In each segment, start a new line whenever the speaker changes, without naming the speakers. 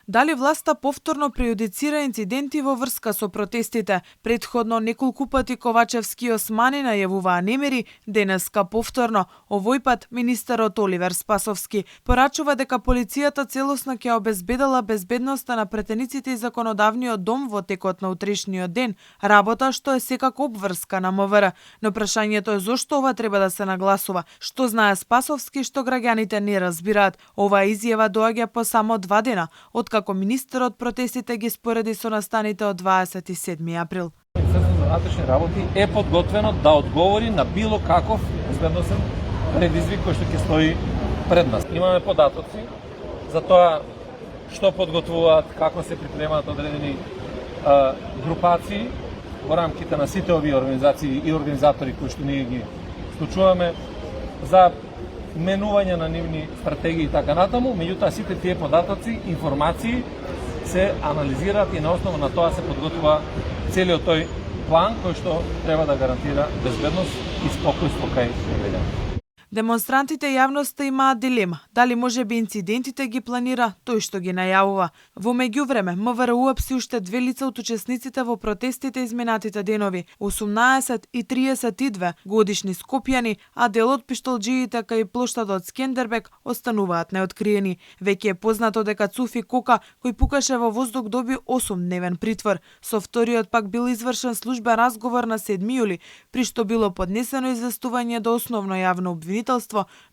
Дали власта повторно прејудицира инциденти во врска со протестите? Претходно неколку пати Ковачевски и Османи најавуваа немери, денеска повторно. Овој пат министерот Оливер Спасовски порачува дека полицијата целосно ќе обезбедила безбедноста на претениците и законодавниот дом во текот на утрешниот ден, работа што е секако обврска на МВР. Но прашањето е зошто ова треба да се нагласува? Што знае Спасовски што граѓаните не разбираат? Оваа изјава доаѓа по само 2 дена, откако министерот протестите ги спореди со настаните од 27 април.
Министерството за внатрешни работи е подготвено да одговори на било каков безбедносен предизвик кој што ќе стои пред нас. Имаме податоци за тоа што подготвуваат, како се припремаат одредени групации во рамките на сите овие организации и организатори кои што ние ги случуваме за менување на нивни стратегии и така натаму, меѓутоа сите тие податоци, информации се анализираат и на основа на тоа се подготвува целиот тој план кој што треба да гарантира безбедност и спокојство кај граѓаните.
Демонстрантите и јавноста имаат дилема, дали можеби инцидентите ги планира тој што ги најавува. Во меѓувреме, МВР уапси уште 2 лица од учесниците во протестите изминатите денови, 18 и 32 годишни скопјани, а дел од пиштолџиите кај плоштадот Скендербек остануваат неоткриени. Веќе е познато дека Цуфи Кока, кој пукаше во воздух, доби 8-дневен притвор. Со вториот пак бил извршен службен разговор на 7 јули, при што било поднесено известување до основно јавно обвинителство,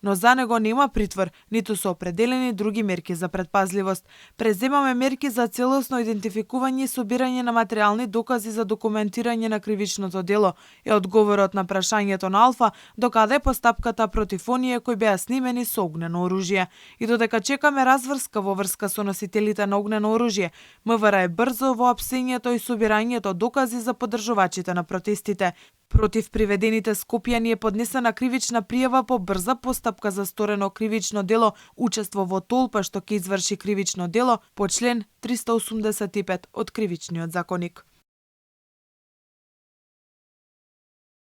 но за него нема притвор, ниту се определени други мерки за предпазливост. Преземаме мерки за целосно идентификување и собирање на материјални докази за документирање на кривичното дело, е одговорот на прашањето на Алфа, докаде е постапката против оние кои беа снимени со огнено оружје. И додека чекаме разврска во врска со носителите на огнено оружје, МВР е брзо во апсењето и собирањето докази за поддржувачите на протестите. Против приведените скопјани е поднесена кривична пријава по брза постапка за сторено кривично дело, учество во толпа што ќе изврши кривично дело по член 385 од Кривичниот законник.